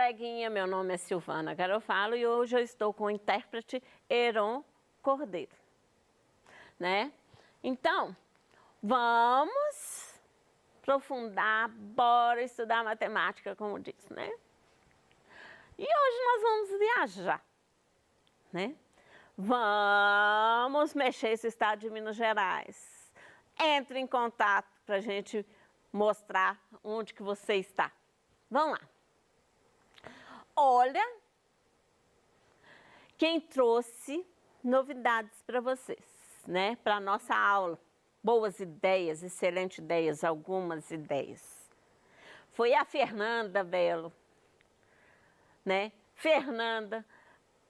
coleguinha, meu nome é Silvana Garofalo e hoje eu estou com o intérprete Heron Cordeiro, né? Então, vamos aprofundar, bora estudar matemática, como diz, né? E hoje nós vamos viajar, né? Vamos mexer esse estado de Minas Gerais. Entre em contato para a gente mostrar onde que você está. Vamos lá. Olha quem trouxe novidades para vocês, né? Para a nossa aula. Boas ideias, excelentes ideias, algumas ideias. Foi a Fernanda Belo, né? Fernanda,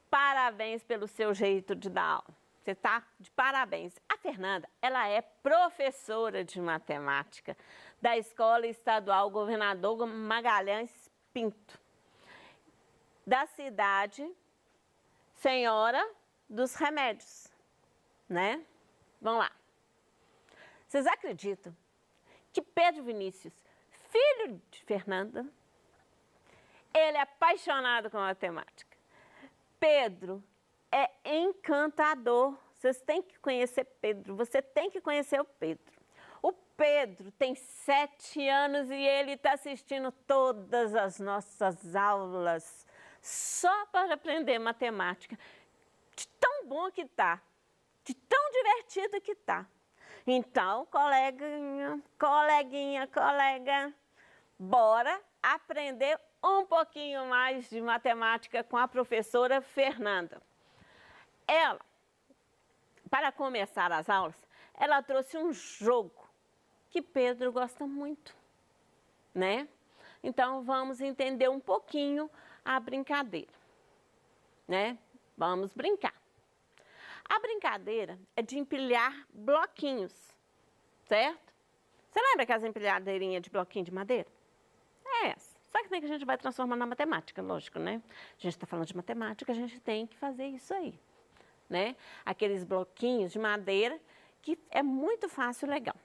parabéns pelo seu jeito de dar aula. Você está de parabéns. A Fernanda, ela é professora de matemática da Escola Estadual Governador Magalhães Pinto, da cidade Senhora dos Remédios, né? Vamos lá. Vocês acreditam que Pedro Vinícius, filho de Fernanda, ele é apaixonado com matemática. Pedro é encantador. Vocês têm que conhecer Pedro. Você tem que conhecer o Pedro. O Pedro tem 7 anos e ele está assistindo todas as nossas aulas só para aprender matemática. De tão bom que tá, de tão divertido que tá. Então, colega, bora aprender um pouquinho mais de matemática com a professora Fernanda. Ela, para começar as aulas, ela trouxe um jogo que Pedro gosta muito, né? Então, vamos entender um pouquinho a brincadeira, né? Vamos brincar. A brincadeira é de empilhar bloquinhos, certo? Você lembra aquelas empilhadeirinhas de bloquinho de madeira? É essa. Só que a gente vai transformar na matemática, lógico, né? A gente está falando de matemática, a gente tem que fazer isso aí, né? Aqueles bloquinhos de madeira que é muito fácil e legal.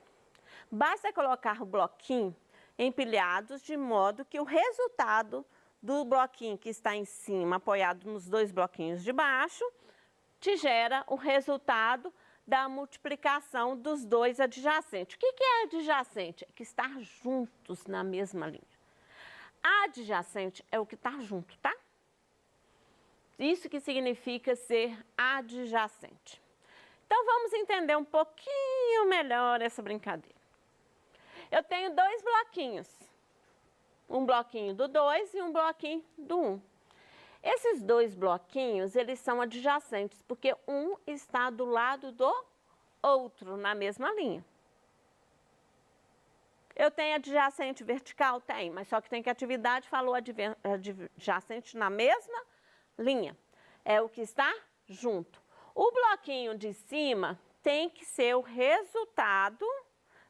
Basta colocar o bloquinho empilhados de modo que o resultado do bloquinho que está em cima, apoiado nos 2 bloquinhos de baixo, te gera o resultado da multiplicação dos 2 adjacentes. O que é adjacente? É que está juntos na mesma linha. Adjacente é o que está junto, tá? Isso que significa ser adjacente. Então, vamos entender um pouquinho melhor essa brincadeira. Eu tenho 2 bloquinhos. Um bloquinho do 2 e um bloquinho do 1. Esses 2 bloquinhos, eles são adjacentes, porque um está do lado do outro, na mesma linha. Eu tenho adjacente vertical? Tem, mas só que tem que atividade falou adjacente na mesma linha. É o que está junto. O bloquinho de cima tem que ser o resultado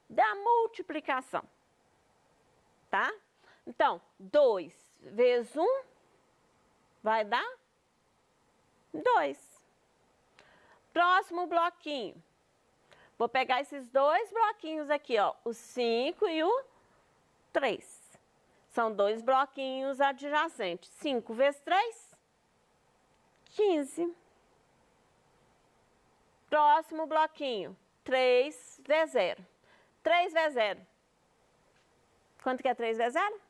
da multiplicação, tá? Então, 2 vezes 1 vai dar 2. Próximo bloquinho. Vou pegar esses 2 bloquinhos aqui, ó, o 5 e o 3. São 2 bloquinhos adjacentes. 5 vezes 3, 15. Próximo bloquinho, 3 vezes 0. 3 vezes 0. Quanto que é 3 vezes 0?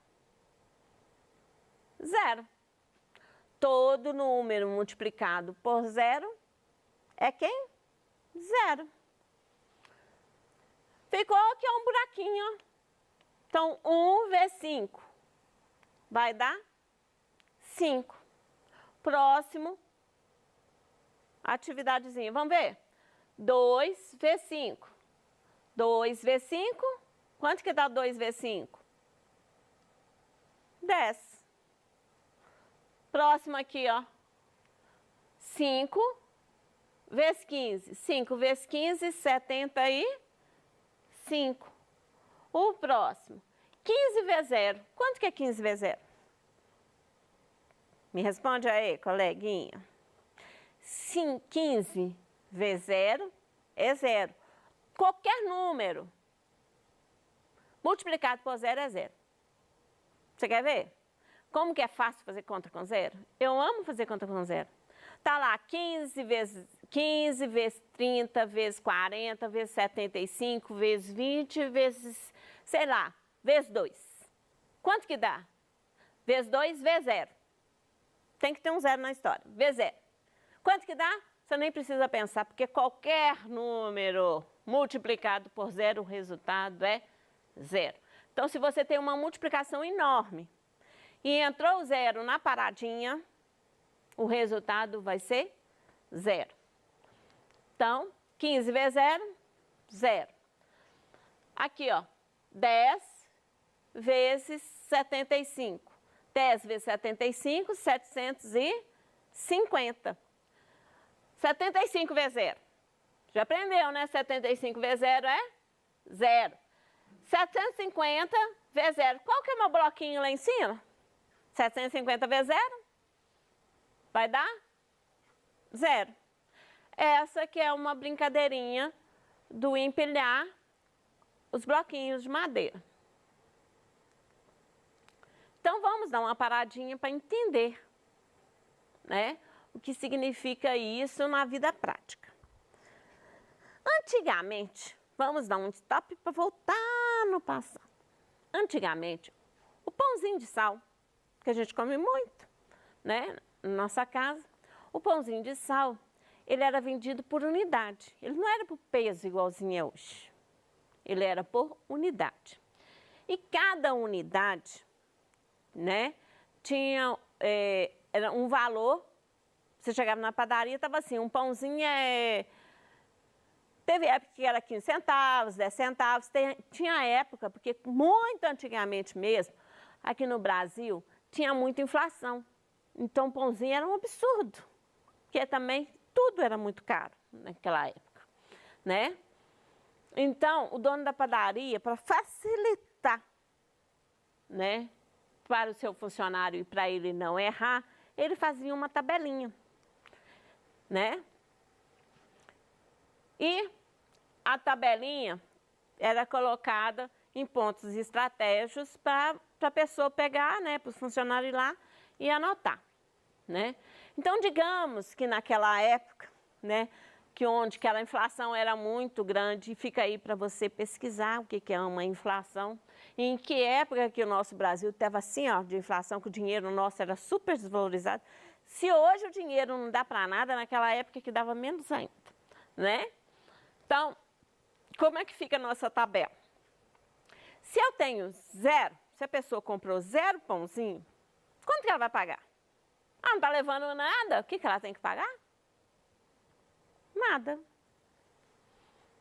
0. Todo número multiplicado por 0 é quem? 0. Ficou aqui um buraquinho, ó. Então, 1 vezes 5 vai dar 5. Próximo, atividadezinha. Vamos ver? 2 vezes 5. 2 vezes 5, quanto que dá 2 vezes 5? 10. Próximo aqui, ó. 5 vezes 15. 5 vezes 15, 75. O próximo, 15 vezes 0. Quanto que é 15 vezes 0? Me responde aí, coleguinha. 15 vezes 0 é 0. Qualquer número multiplicado por 0 é 0. Você quer ver? Como que é fácil fazer conta com zero? Eu amo fazer conta com zero. Tá lá 15 vezes 30, vezes 40, vezes 75, vezes 20, vezes, sei lá, vezes 2. Quanto que dá? Vezes 2, vezes 0. Tem que ter um zero na história. Vezes 0. Quanto que dá? Você nem precisa pensar, porque qualquer número multiplicado por zero, o resultado é zero. Então, se você tem uma multiplicação enorme e entrou o zero na paradinha, o resultado vai ser zero. Então, 15 vezes 0, 0. Aqui, ó, 10 vezes 75. 10 vezes 75, 750. 75 vezes 0. Já aprendeu, né? 75 vezes 0 é 0. 750 vezes 0. Qual que é o meu bloquinho lá em cima? 750 vezes 0 vai dar 0. Essa que é uma brincadeirinha do empilhar os bloquinhos de madeira. Então, vamos dar uma paradinha para entender, né, o que significa isso na vida prática. Antigamente, vamos dar um stop para voltar no passado. Antigamente, o pãozinho de sal, que a gente come muito, né, na nossa casa, o pãozinho de sal, ele era vendido por unidade. Ele não era por peso igualzinho é hoje. Ele era por unidade. E cada unidade, né, tinha era um valor. Você chegava na padaria, estava assim, um pãozinho teve época que era 15 centavos, 10 centavos, tinha época, porque muito antigamente mesmo, aqui no Brasil, tinha muita inflação. Então, o pãozinho era um absurdo, porque também tudo era muito caro naquela época, né? Então, o dono da padaria, para facilitar, né, para o seu funcionário e para ele não errar, ele fazia uma tabelinha, né? E a tabelinha era colocada em pontos estratégicos para a pessoa pegar, né, para os funcionários ir lá e anotar, né? Então, digamos que naquela época, né, que onde aquela inflação era muito grande, fica aí para você pesquisar o que é uma inflação, e em que época que o nosso Brasil estava assim, ó, de inflação, que o dinheiro nosso era super desvalorizado. Se hoje o dinheiro não dá para nada, naquela época que dava menos ainda, né? Então, como é que fica a nossa tabela? Se eu tenho 0, se a pessoa comprou 0 pãozinho, quanto que ela vai pagar? Ah, não está levando nada, o que ela tem que pagar? Nada.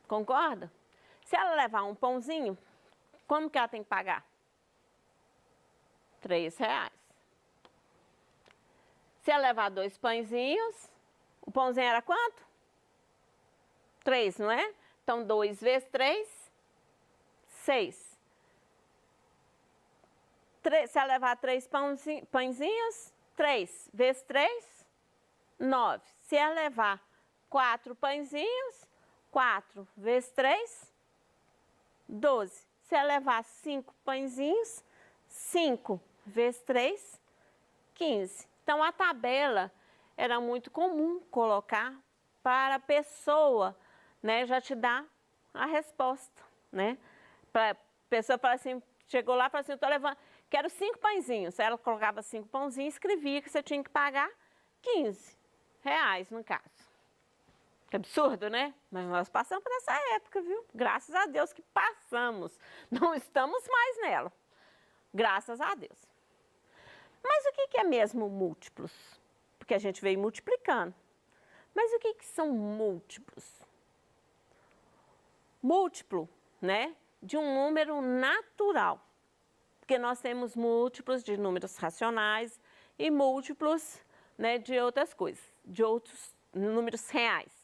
Concorda? Se ela levar um pãozinho, como que ela tem que pagar? R$3. Se ela levar 2 pãezinhos, o pãozinho era quanto? 3, não é? Então, 2 vezes 3, 6. Se ela levar 3 pãezinhos, 3 vezes 3, 9. Se ela levar 4 pãezinhos, 4 vezes 3, 12. Se ela levar 5 pãezinhos, 5 vezes 3, 15. Então, a tabela era muito comum colocar para a pessoa, né, já te dar a resposta, né? Para a pessoa falar assim, chegou lá e falou assim, eu estou levando, quero 5 pãezinhos. Ela colocava 5 pãozinhos e escrevia que você tinha que pagar R$15, no caso. Que absurdo, né? Mas nós passamos por essa época, viu? Graças a Deus que passamos. Não estamos mais nela. Graças a Deus. Mas o que é mesmo múltiplos? Porque a gente veio multiplicando. Mas o que são múltiplos? Múltiplo, né, de um número natural. Porque nós temos múltiplos de números racionais e múltiplos, né, de outras coisas, de outros números reais.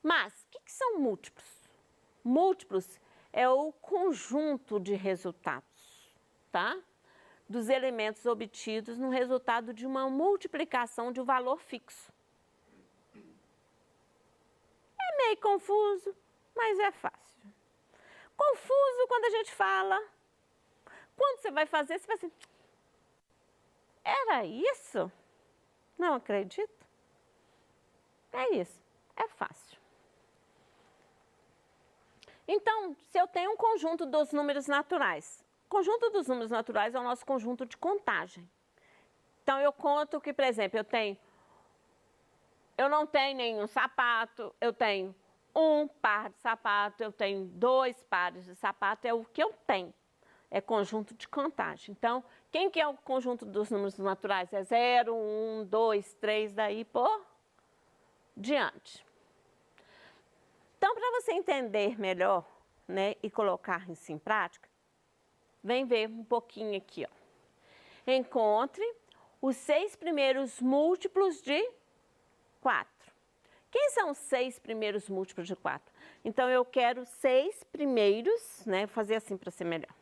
Mas, o que são múltiplos? Múltiplos é o conjunto de resultados, tá? Dos elementos obtidos no resultado de uma multiplicação de um valor fixo. É meio confuso, mas é fácil. Confuso quando a gente fala. Quando você vai fazer, você vai assim... era isso? Não acredito? É isso, é fácil. Então, se eu tenho um conjunto dos números naturais, o conjunto dos números naturais é o nosso conjunto de contagem. Então, eu conto que, por exemplo, eu não tenho nenhum sapato, eu tenho um par de sapato, eu tenho 2 pares de sapato, é o que eu tenho. É conjunto de contagem. Então, quem que é o conjunto dos números naturais? É 0, 1, 2, 3, daí por diante. Então, para você entender melhor, né, e colocar isso em prática, vem ver um pouquinho aqui, ó. Encontre os 6 primeiros múltiplos de 4. Quem são os 6 primeiros múltiplos de 4? Então, eu quero 6 primeiros, né, vou fazer assim para ser melhor.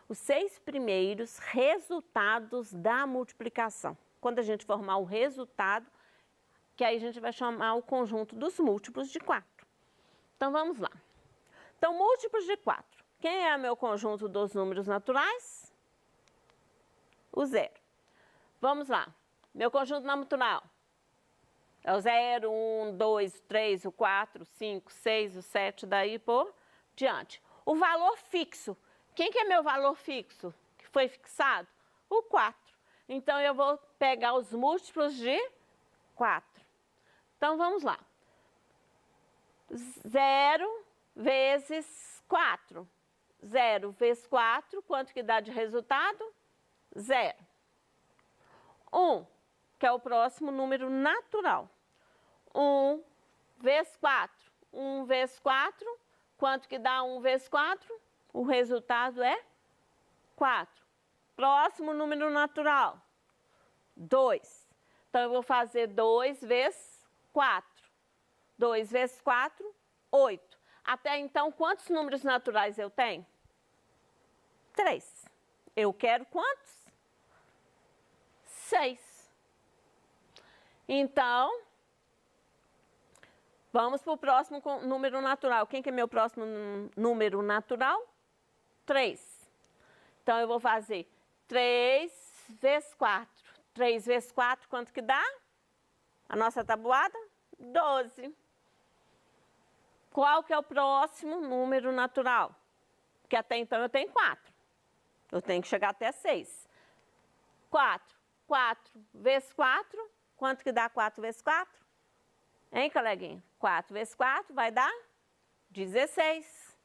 Os 6 primeiros resultados da multiplicação. Quando a gente formar o resultado, que aí a gente vai chamar o conjunto dos múltiplos de 4. Então, vamos lá. Então, múltiplos de 4. Quem é o meu conjunto dos números naturais? O 0. Vamos lá. Meu conjunto natural é o 0, 1, 2, 3, o 4, 5, 6, o 7, daí por diante. O valor fixo. Quem que é meu valor fixo que foi fixado? O 4. Então, eu vou pegar os múltiplos de 4. Então, vamos lá. 0 vezes 4. 0 vezes 4, quanto que dá de resultado? 0. 1, que é o próximo número natural. 1 vezes 4. 1 vezes 4, quanto que dá 1 vezes 4? O resultado é 4. Próximo número natural, 2. Então, eu vou fazer 2 vezes 4. 2 vezes 4, 8. Até então, quantos números naturais eu tenho? 3. Eu quero quantos? 6. Então, vamos para o próximo número natural. Quem que é meu próximo número natural? 3. Então, eu vou fazer 3 vezes 4. 3 vezes 4, quanto que dá? A nossa tabuada? 12. Qual que é o próximo número natural? Porque até então eu tenho 4. Eu tenho que chegar até 6. 4. 4 vezes 4, quanto que dá 4 vezes 4? Hein, coleguinha? 4 vezes 4 vai dar 16.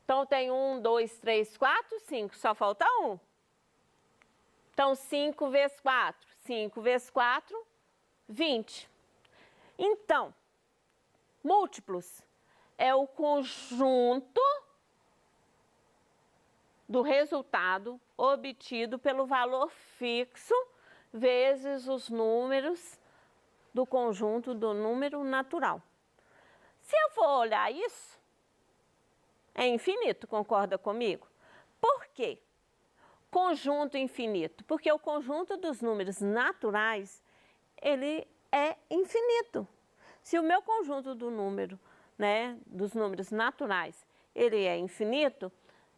Então, tem 1, 2, 3, 4, 5. Só falta 1. Então, 5 vezes 4. 5 vezes 4, 20. Então, múltiplos é o conjunto do resultado obtido pelo valor fixo vezes os números do conjunto do número natural. Se eu for olhar isso, é infinito, concorda comigo? Por quê? Conjunto infinito, porque o conjunto dos números naturais, ele é infinito. Se o meu conjunto do número, né, dos números naturais, ele é infinito,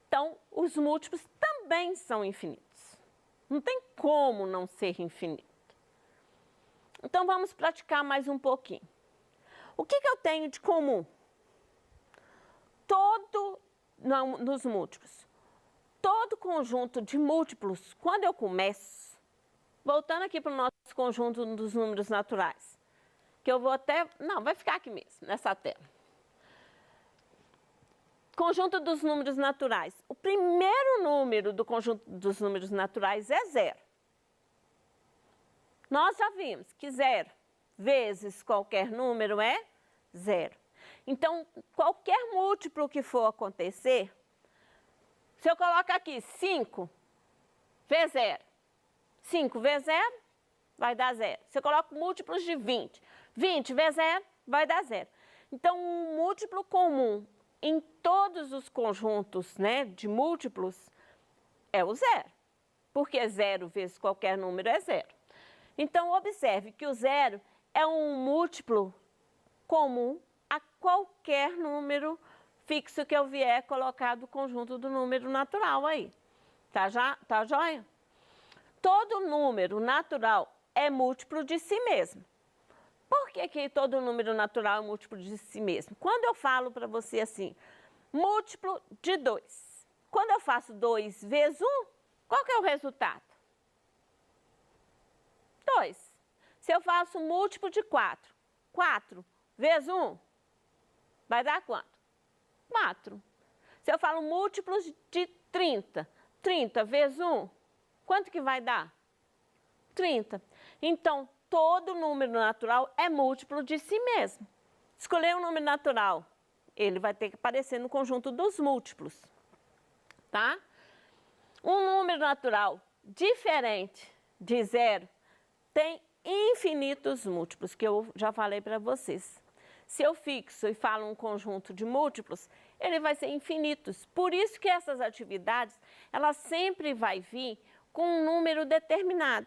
então os múltiplos também são infinitos. Não tem como não ser infinito. Então vamos praticar mais um pouquinho. O que eu tenho de comum? Nos múltiplos, todo conjunto de múltiplos, quando eu começo, voltando aqui para o nosso conjunto dos números naturais, que eu vou até, não, vai ficar aqui mesmo, nessa tela. Conjunto dos números naturais. O primeiro número do conjunto dos números naturais é 0. Nós já vimos que 0 vezes qualquer número é 0. Então, qualquer múltiplo que for acontecer, se eu colocar aqui 5 vezes 0, 5 vezes 0 vai dar 0. Se eu coloco múltiplos de 20, 20 vezes 0 vai dar 0. Então, um múltiplo comum em todos os conjuntos, né, de múltiplos é o 0. Porque 0 vezes qualquer número é 0. Então, observe que o 0 é um múltiplo comum a qualquer número fixo que eu vier colocar do conjunto do número natural aí. Tá joia? todo número natural é múltiplo de si mesmo. Por que todo número natural é múltiplo de si mesmo? Quando eu falo para você assim, múltiplo de 2. Quando eu faço 2 vezes 1, qual que é o resultado? 2. Se eu faço múltiplo de 4, 4 vezes 1, vai dar quanto? 4. Se eu falo múltiplos de 30, 30 vezes 1, quanto que vai dar? 30. Então, todo número natural é múltiplo de si mesmo. Escolher um número natural, ele vai ter que aparecer no conjunto dos múltiplos, tá? Um número natural diferente de 0 tem infinitos múltiplos, que eu já falei para vocês. Se eu fixo e falo um conjunto de múltiplos, ele vai ser infinitos. Por isso que essas atividades, ela sempre vai vir com um número determinado,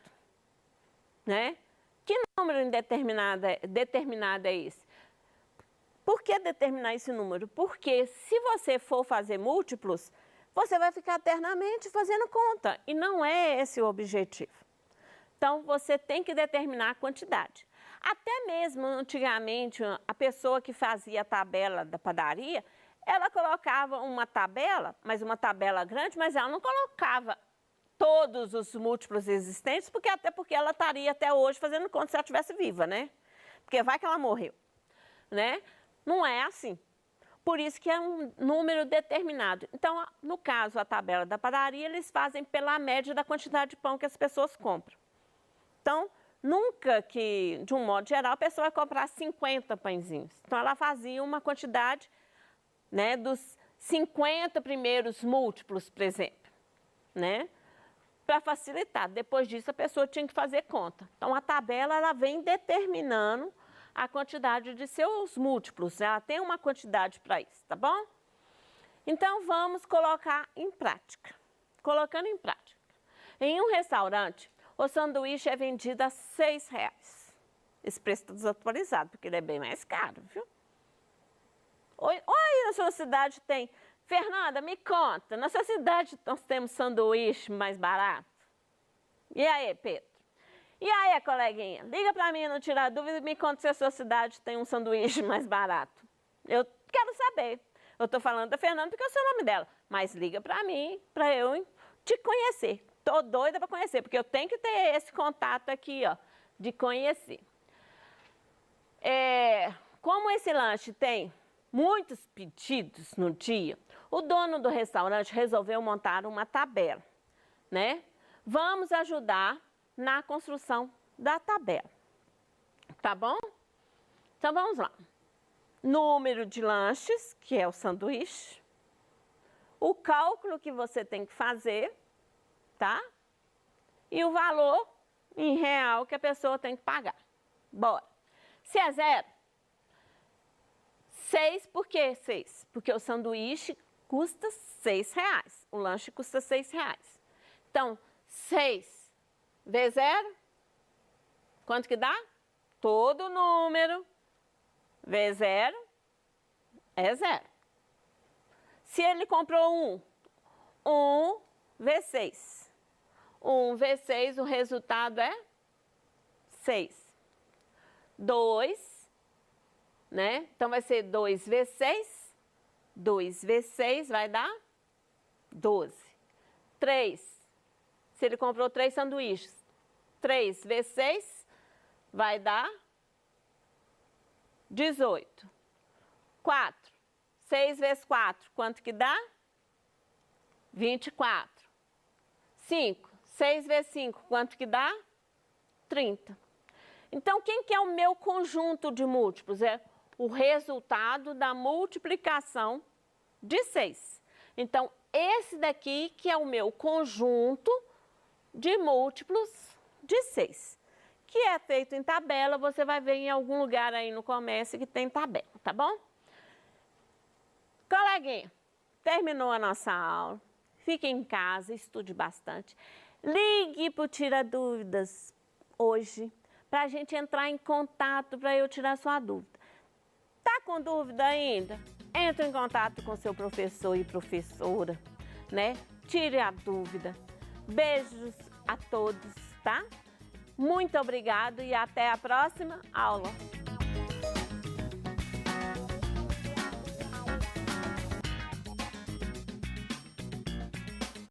né? Que número determinado é esse? Por que determinar esse número? Porque se você for fazer múltiplos, você vai ficar eternamente fazendo conta, e não é esse o objetivo. Então, você tem que determinar a quantidade. Até mesmo antigamente, a pessoa que fazia a tabela da padaria, ela colocava uma tabela, mas uma tabela grande, mas ela não colocava todos os múltiplos existentes, até porque ela estaria até hoje fazendo conta se ela estivesse viva, né? Porque vai que ela morreu, né? Não é assim. Por isso que é um número determinado. Então, no caso, a tabela da padaria, eles fazem pela média da quantidade de pão que as pessoas compram. Então, nunca que, de um modo geral, a pessoa vai comprar 50 pãezinhos. Então, ela fazia uma quantidade, né, dos 50 primeiros múltiplos, por exemplo, né? Para facilitar. Depois disso, a pessoa tinha que fazer conta. Então, a tabela, ela vem determinando a quantidade de seus múltiplos. Ela tem uma quantidade para isso, tá bom? Então, vamos colocar em prática. Colocando em prática. Em um restaurante, o sanduíche é vendido a R$6. Esse preço está desatualizado, porque ele é bem mais caro, viu? Oi, na sua cidade tem... Fernanda, me conta, na sua cidade nós temos sanduíche mais barato? E aí, Pedro? E aí, coleguinha? Liga para mim, não tirar dúvida, e me conta se a sua cidade tem um sanduíche mais barato. Eu quero saber. Eu estou falando da Fernanda porque é o seu nome dela. Mas liga para mim, para eu te conhecer. Estou doida para conhecer, porque eu tenho que ter esse contato aqui, ó, de conhecer. Como esse lanche tem muitos pedidos no dia, o dono do restaurante resolveu montar uma tabela, né? Vamos ajudar na construção da tabela, tá bom? Então, vamos lá. Número de lanches, que é o sanduíche. O cálculo que você tem que fazer, tá? E o valor em real que a pessoa tem que pagar. Bora. Se é 0, 6, por que 6? Porque o sanduíche custa R$6. O lanche custa R$6. Então, 6 vezes 0, quanto que dá? Todo número vezes 0 é 0. Se ele comprou 1 vezes 6. 1 vezes 6, o resultado é 6. 2, né? Então, vai ser 2 vezes 6. 2 vezes 6 vai dar 12. 3. Se ele comprou 3 sanduíches, 3 vezes 6 vai dar 18. 4. 6 vezes 4, quanto que dá? 24. 5. 6 vezes 5, quanto que dá? 30. Então, quem que é o meu conjunto de múltiplos? É o resultado da multiplicação de 6. Então, esse daqui que é o meu conjunto de múltiplos de 6. Que é feito em tabela, você vai ver em algum lugar aí no comércio que tem tabela, tá bom? Coleguinha, terminou a nossa aula. Fique em casa, estude bastante. Ligue para o Tira Dúvidas hoje, para a gente entrar em contato, para eu tirar sua dúvida. Tá com dúvida ainda? Entre em contato com seu professor e professora, né? Tire a dúvida. Beijos a todos, tá? Muito obrigado e até a próxima aula.